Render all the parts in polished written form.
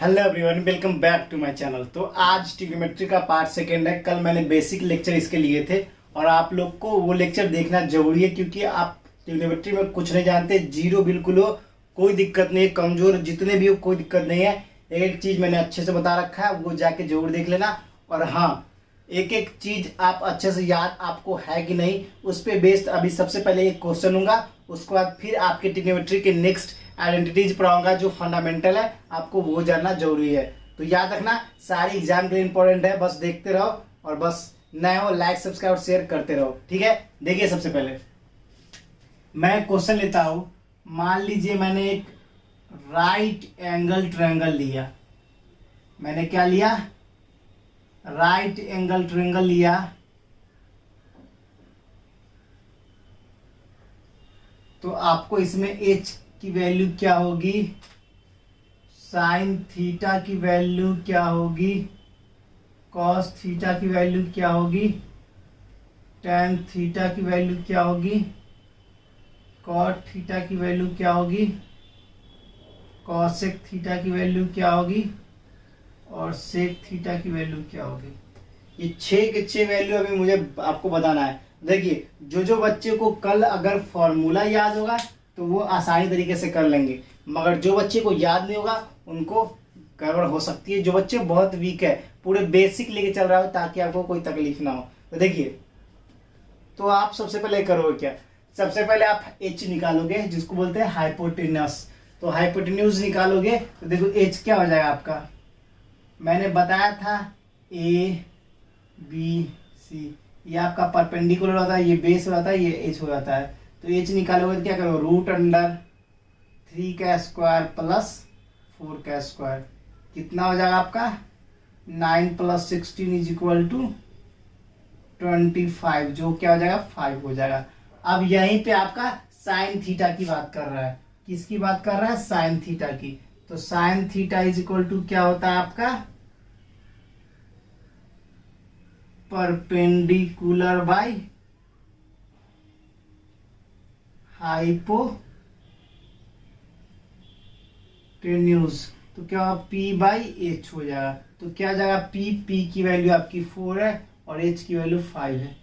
Hello everyone, welcome back to my channel. तो आज trigonometry का पार्ट सेकेंड है। कल मैंने बेसिक लेक्चर इसके लिए थे और आप लोग को वो लेक्चर देखना जरूरी है क्योंकि आप ट्रिग्नोमेट्री में कुछ नहीं जानते, जीरो बिल्कुल हो, कोई दिक्कत नहीं है, कमजोर जितने भी हो कोई दिक्कत नहीं है। एक एक चीज मैंने अच्छे से बता रखा है, वो जाके जरूर देख लेना। और हाँ, एक एक चीज आप अच्छे से याद आपको है कि नहीं, उस पर बेस्ड अभी सबसे पहले एक क्वेश्चन लूंगा, उसके बाद फिर आपके ट्रिग्नोमेट्री के नेक्स्ट आइडेंटिटीज पढ़ाऊंगा जो फंडामेंटल है, आपको वो जानना जरूरी है। तो याद रखना, सारी एग्जाम के लिए इंपॉर्टेंट है, बस देखते रहो और बस नए हो लाइक सब्सक्राइब शेयर करते रहो, ठीक है। देखिए, सबसे पहले मैं क्वेश्चन लेता हूं। मान लीजिए मैंने एक राइट एंगल ट्रायंगल लिया। मैंने क्या लिया? राइट एंगल ट्रायंगल लिया। तो आपको इसमें एच की वैल्यू क्या होगी, साइन थीटा की वैल्यू क्या होगी, कॉस थीटा की वैल्यू क्या होगी, टेन थीटा की वैल्यू क्या होगी, कॉट थीटा की वैल्यू क्या होगी, कॉसेक थीटा की वैल्यू क्या होगी और सेक थीटा की वैल्यू क्या होगी। ये 6 के 6 वैल्यू अभी मुझे आपको बताना है। देखिए, जो बच्चे को कल अगर फॉर्मूला याद होगा तो वो आसानी तरीके से कर लेंगे, मगर जो बच्चे को याद नहीं होगा उनको गड़बड़ हो सकती है। जो बच्चे बहुत वीक है, पूरे बेसिक लेके चल रहा हो ताकि आपको कोई तकलीफ ना हो। तो देखिए, तो आप सबसे पहले करोगे क्या? सबसे पहले आप एच निकालोगे, जिसको बोलते हैं हाइपोटेन्यूस। तो हाइपोटेन्यूस निकालोगे तो देखो एच क्या हो जाएगा आपका, मैंने बताया था ए बी सी, ये आपका परपेंडिकुलर होता है, ये बेस हो जाता है, ये एच हो जाता है। तो एच निकालोगे तो क्या करोगे, रूट अंडर 3 का स्क्वायर प्लस 4 का स्क्वायर, कितना हो जाएगा आपका 9 प्लस 16 इज इक्वल टू 25, जो क्या हो जाएगा 5 हो जाएगा। अब यहीं पे आपका साइन थीटा की बात कर रहा है। किसकी बात कर रहा है? साइन थीटा की। तो sine theta is equal to क्या होता है आपका, परपेंडिकुलर बाय हाइपोटेन्यूज। तो क्या होगा, P बाई एच हो जाएगा। तो क्या हो जाएगा, P की वैल्यू आपकी 4 है और H की वैल्यू 5 है।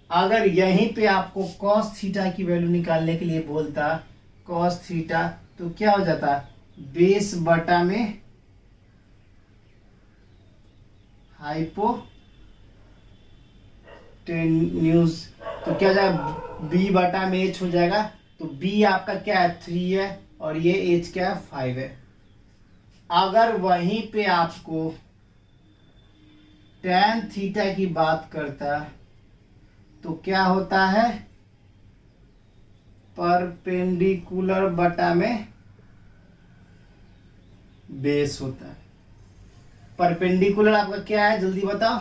अगर यहीं पे आपको cos थीटा की वैल्यू निकालने के लिए बोलता cos थीटा, तो क्या हो जाता, बेस बटा में हाइपोटेन्यूज। तो क्या हो जाएगा, B बटा में H हो जाएगा। तो B आपका क्या है, 3 है और ये H क्या है, 5 है। अगर वहीं पे आपको tan थीटा की बात करता तो क्या होता है, परपेंडिकुलर बटा में बेस होता है। परपेंडिकुलर आपका क्या है, जल्दी बताओ।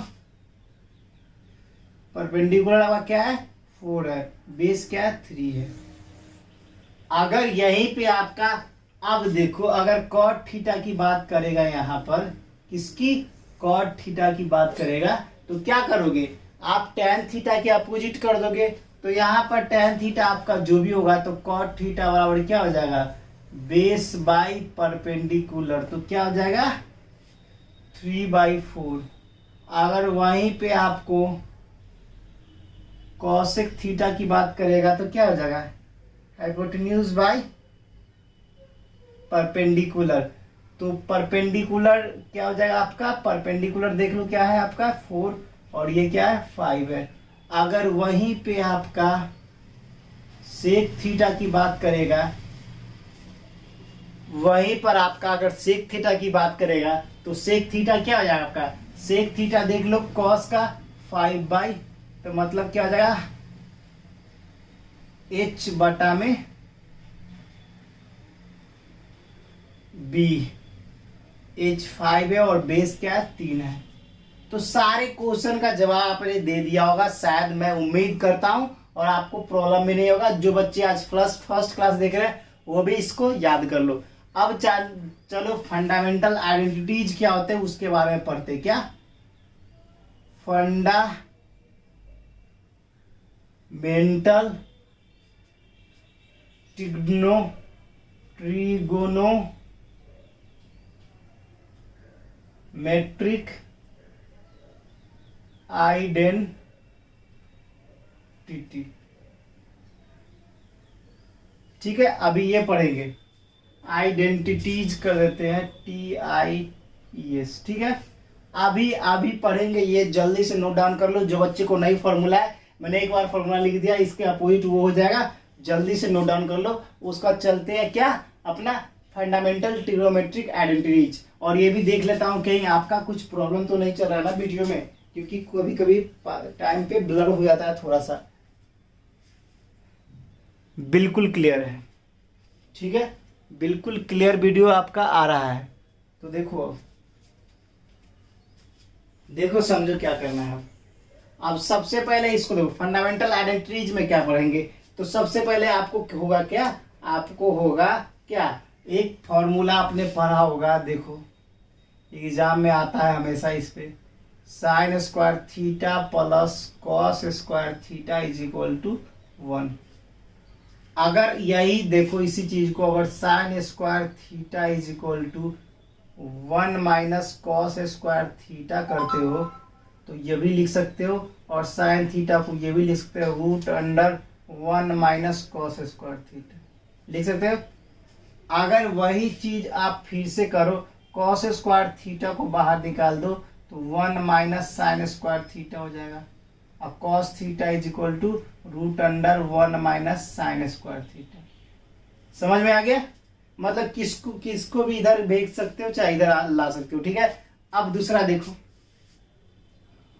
परपेंडिकुलर आपका क्या है, 4 है, बेस क्या है, 3 है। अगर यहीं पे आपका, अब देखो, अगर कॉट थीटा की बात करेगा यहाँ पर, किसकी, कॉट थीटा की बात करेगा, तो क्या करोगे आप, टेन थीटा के अपोजिट कर दोगे। तो यहाँ पर टेन थीटा आपका जो भी होगा तो कॉट थीटा बराबर क्या हो जाएगा, बेस बाई परपेंडिकुलर। तो क्या हो जाएगा 3/4। अगर वहीं पे आपको कॉसेक थीटा की बात करेगा तो क्या हो जाएगा, हाइपोटेन्यूज बाई परपेंडिकुलर। तो परपेंडिकुलर क्या हो जाएगा आपका, परपेंडिकुलर देख लो क्या है आपका 4 और ये क्या है 5 है। अगर वहीं पे आपका सेक थीटा की बात करेगा, वहीं पर आपका अगर सेक थीटा की बात करेगा तो सेक थीटा क्या हो जाएगा आपका, सेक थीटा देख लो कॉस का 5 तो मतलब क्या हो जाएगा, H बटा में B। H 5 है और बेस क्या है, 3 है। तो सारे क्वेश्चन का जवाब आपने दे दिया होगा, शायद मैं उम्मीद करता हूं, और आपको प्रॉब्लम भी नहीं होगा। जो बच्चे आज फर्स्ट क्लास देख रहे हैं वो भी इसको याद कर लो। अब चलो फंडामेंटल आइडेंटिटीज क्या होते हैं उसके बारे में पढ़ते। क्या फंडामेंटल ट्रिगोनोमेट्री मेट्रिक आइडेंटिटी। ठीक है, अभी ये पढ़ेंगे, आइडेंटिटीज कर देते हैं TIES। ठीक है, अभी पढ़ेंगे ये, जल्दी से नोट डाउन कर लो। जो बच्चे को नहीं फॉर्मूला है, मैंने एक बार फॉर्मूला लिख दिया, इसके अपोजिट वो हो जाएगा, जल्दी से नोट डाउन कर लो। उसका चलते हैं क्या, अपना फंडामेंटल ट्रिग्नोमेट्रिक आइडेंटिटीज। और ये भी देख लेता हूँ कहीं आपका कुछ प्रॉब्लम तो नहीं चल रहा है ना वीडियो में, क्योंकि कभी कभी टाइम पे ब्लर हो जाता है थोड़ा सा। बिल्कुल क्लियर है, ठीक है, बिल्कुल क्लियर वीडियो आपका आ रहा है। तो देखो समझो क्या करना है। अब सबसे पहले इसको देखो, फंडामेंटल आइडेंटिटीज में क्या पढ़ेंगे। तो सबसे पहले आपको होगा क्या, एक फॉर्मूला आपने पढ़ा होगा, देखो एग्जाम में आता है हमेशा इस पे, sine square theta plus cos square theta is equal to 1। अगर यही देखो इसी चीज को, अगर sine square theta is equal to 1 minus cos square theta करते हो तो ये भी लिख सकते हो, और साइन थीटा को ये भी लिख सकते हो root under 1 minus cos square theta लिख सकते हो। अगर वही चीज आप फिर से करो, कॉस स्क्वायर थीटा को बाहर निकाल दो तो 1 माइनस साइन स्क्वायर थीटा हो जाएगा, और cos theta is equal to root under 1 minus sine square theta. समझ में आ गया, मतलब किसको भी इधर भेज सकते हो चाहे इधर ला सकते हो। ठीक है, अब दूसरा देखो,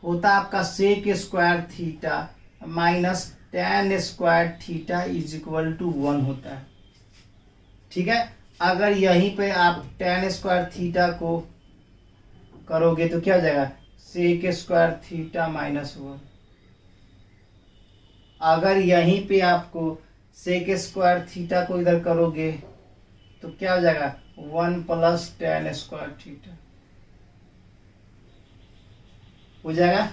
होता आपका sec square theta minus tan square theta is equal to 1 होता है। ठीक है, अगर यहीं पे आप टेन स्क्वायर थीटा को करोगे तो क्या हो जाएगा, सेक स्क्वायर थीटा माइनस 1। अगर यहीं पे आपको सेक स्क्वायर थीटा को इधर करोगे तो क्या हो जाएगा, 1 प्लस टेन स्क्वायर थीटा हो जाएगा।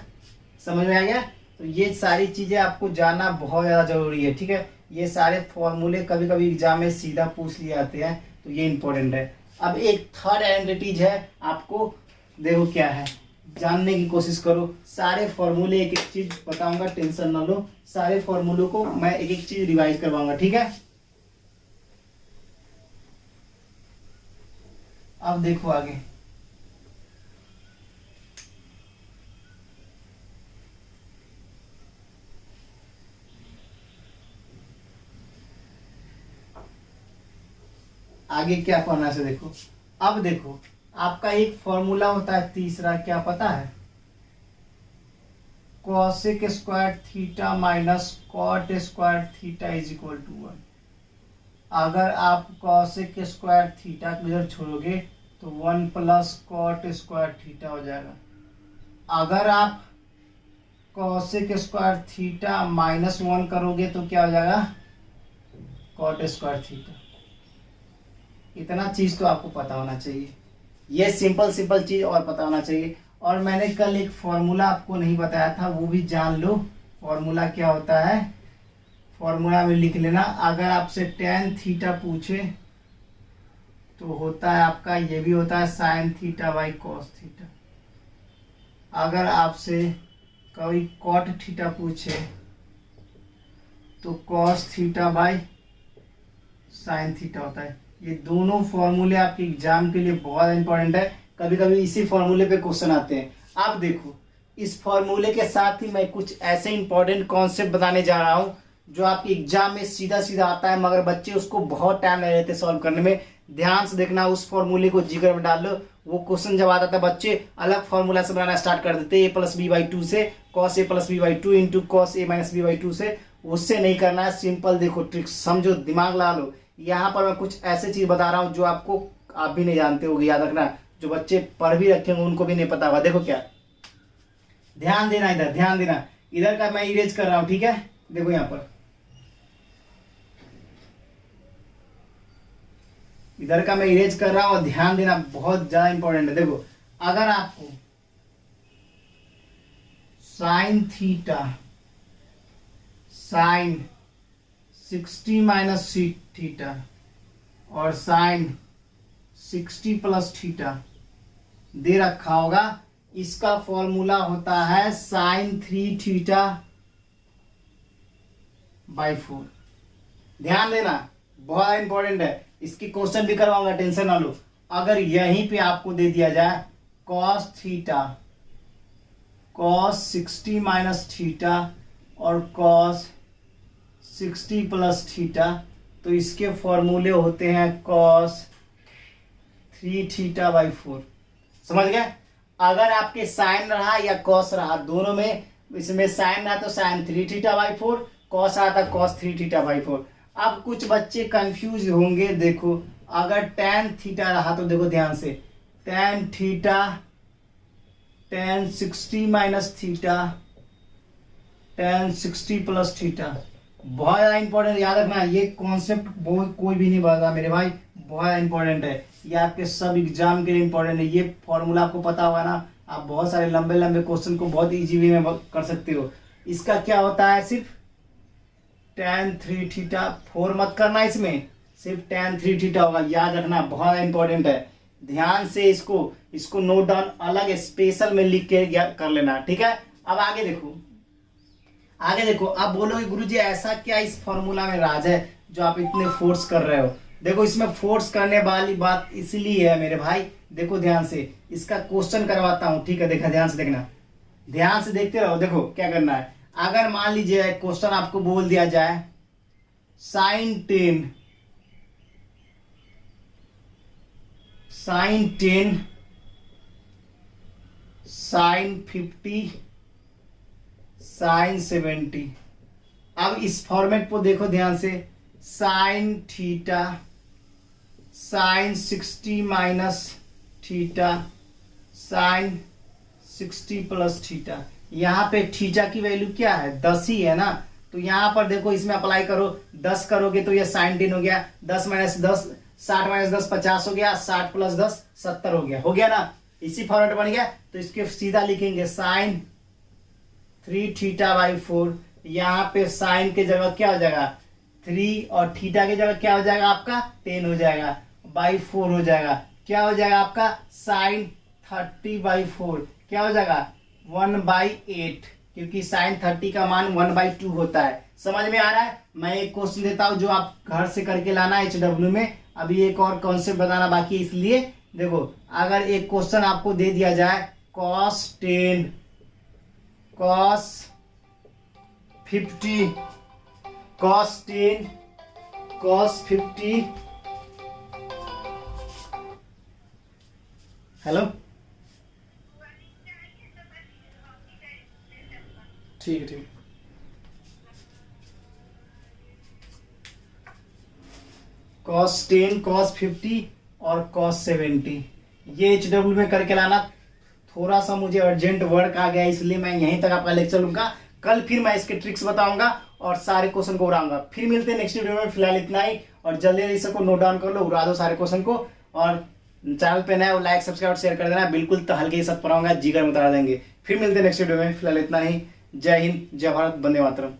समझ में आ गया। तो ये सारी चीजें आपको जानना बहुत ज्यादा जरूरी है। ठीक है, ये सारे फॉर्मूले कभी कभी एग्जाम में सीधा पूछ लिए जाते हैं, तो ये इंपॉर्टेंट है। अब एक थर्ड आइडेंटिटीज है, आपको देखो क्या है, जानने की कोशिश करो। सारे फॉर्मूले एक एक चीज बताऊंगा, टेंशन ना लो, सारे फॉर्मूलों को मैं एक एक चीज रिवाइज करवाऊंगा। ठीक है, अब देखो आगे, आगे क्या करना है देखो। अब देखो आपका एक फॉर्मूला होता है तीसरा, क्या पता है, cosec square theta minus cot square theta is equal to 1। अगर आप कॉसेक स्क्वायर थीटा को इधर छोड़ोगे तो 1 प्लस कॉट स्क्वायर थीटा हो जाएगा। अगर आप कॉसेक स्क्वायर थीटा माइनस 1 करोगे तो क्या हो जाएगा, कॉट स्क्वायर थीटा। इतना चीज तो आपको पता होना चाहिए, ये सिंपल चीज और पता होना चाहिए। और मैंने कल एक फॉर्मूला आपको नहीं बताया था, वो भी जान लो। फॉर्मूला क्या होता है, फॉर्मूला में लिख लेना। अगर आपसे टेन थीटा पूछे तो होता है आपका, ये भी होता है sine theta by cos theta. अगर आपसे कोई कॉट थीटा पूछे तो cos theta by sine theta होता है। ये दोनों फॉर्मूले आपके एग्जाम के लिए बहुत इंपॉर्टेंट है, कभी कभी इसी फॉर्मूले पे क्वेश्चन आते हैं। आप देखो, इस फॉर्मूले के साथ ही मैं कुछ ऐसे इंपॉर्टेंट कॉन्सेप्ट बताने जा रहा हूँ जो आपके एग्जाम में सीधा सीधा आता है, मगर बच्चे उसको बहुत टाइम लग जाते हैं सॉल्व करने में। ध्यान से देखना, उस फॉर्मूले को जिक्र में डाल लो। वो क्वेश्चन जब आता था बच्चे अलग फॉर्मूला से बनाना स्टार्ट कर देते, a प्लस बी बाई 2 से, cos A plus B by 2 into cos A minus B by 2 से। उससे नहीं करना है, सिंपल देखो ट्रिक्स समझो, दिमाग लगा लो। यहाँ पर मैं कुछ ऐसे चीज बता रहा हूँ जो आपको आप भी नहीं जानते होगे, याद रखना। जो बच्चे पढ़ भी रखे होंगे उनको भी नहीं पता होगा। देखो क्या, ध्यान देना, इधर ध्यान देना, इधर का मैं इरेज कर रहा हूँ। ठीक है, देखो यहाँ पर इधर का मैं इरेज कर रहा हूँ, और ध्यान देना, बहुत ज्यादा इंपॉर्टेंट है। देखो, अगर आपको sine theta sine 60 minus theta और साइन 60 प्लस थीटा दे रखा होगा, इसका फॉर्मूला होता है साइन 3 थीटा बाई 4। ध्यान देना, बहुत इंपॉर्टेंट है, इसकी क्वेश्चन भी करवाऊंगा, टेंशन ना लो। अगर यहीं पे आपको दे दिया जाए cos theta, cos 60 minus theta और cos 60 प्लस थीटा, तो इसके फॉर्मूले होते हैं cos 3 थीटा बाई 4। समझ गए? अगर आपके साइन रहा या cos रहा, दोनों में, इसमें साइन रहा तो साइन 3 थीटा बाई 4, cos रहा था cos 3 थीटा बाई 4। अब कुछ बच्चे कंफ्यूज होंगे, देखो अगर tan थीटा रहा तो देखो ध्यान से, tan theta tan 60 minus theta tan 60 plus theta. बहुत ज़्यादा इंपॉर्टेंट, याद रखना ये कॉन्सेप्ट, बहुत कोई भी नहीं बता मेरे भाई, बहुत इंपॉर्टेंट है ये, आपके सब एग्जाम के लिए इंपॉर्टेंट है। ये फॉर्मूला आपको पता होगा ना, आप बहुत सारे लंबे लंबे क्वेश्चन को बहुत इजी वे में कर सकते हो। इसका क्या होता है, सिर्फ tan 3 थीटा, 4 मत करना, इसमें सिर्फ tan 3 थीटा होगा, याद रखना, बहुत इंपॉर्टेंट है। ध्यान से इसको नोट डाउन अलग स्पेशल में लिख के कर लेना, ठीक है। अब आगे देखो, आप बोलोगे गुरुजी ऐसा क्या इस फॉर्मूला में राज है जो आप इतने फोर्स कर रहे हो। देखो इसमें फोर्स करने वाली बात इसलिए है मेरे भाई, देखो ध्यान से, इसका क्वेश्चन करवाता हूं, ठीक है। देखा, ध्यान से देखना, ध्यान से देखते रहो। देखो क्या करना है, अगर मान लीजिए क्वेश्चन आपको बोल दिया जाए साइन 10 साइन 50 साइन 70। अब इस फॉर्मेट को देखो ध्यान से, sine theta sine 60 minus theta sine 60 plus theta. यहाँ पे थीटा की वैल्यू क्या है, 10 ही है ना, तो यहाँ पर देखो इसमें अप्लाई करो, 10 करोगे तो ये साइन 10 हो गया, 10 माइनस 10 60 माइनस 10 50 हो गया, 60 प्लस 10 70 हो गया ना, इसी फॉर्मेट बन गया। तो इसके सीधा लिखेंगे साइन 3 थीटा बाई 4। यहाँ पे साइन के जगह क्या हो जाएगा 3 और थीटा की जगह क्या हो जाएगा आपका 10 हो जाएगा, बाई 4 हो जाएगा, क्या हो जाएगा आपका साइन 30 बाई 4, क्या हो जाएगा 1/8, क्योंकि साइन 30 का मान 1/2 होता है। समझ में आ रहा है? मैं एक क्वेश्चन देता हूं जो आप घर से करके लाना है HW में, अभी एक और कॉन्सेप्ट बताना बाकी, इसलिए देखो अगर एक क्वेश्चन आपको दे दिया जाए cos 10 cos 50 cos 10 cos 50, hello, ठीक है, ठीक है। cos 10 cos 50 और cos 70 ये HW में करके लाना। थोड़ा सा मुझे अर्जेंट वर्क आ गया, इसलिए मैं यहीं तक आपका लेक्चर लूंगा। कल फिर मैं इसके ट्रिक्स बताऊंगा और सारे क्वेश्चन को उड़ाऊंगा। फिर मिलते हैं नेक्स्ट वीडियो में, फिलहाल इतना ही, और जल्दी जल्दी सबको नोट डाउन कर लो, उड़ा दो सारे क्वेश्चन को, और चैनल पे नया लाइक सब्सक्राइब शेयर कर देना, बिल्कुल तो हल्के के साथ पढ़ाऊंगा, जिगर में उतार देंगे। फिर मिलते हैं नेक्स्ट वीडियो में, फिलहाल इतना ही। जय हिंद, जय भारत, वंदे मातरम।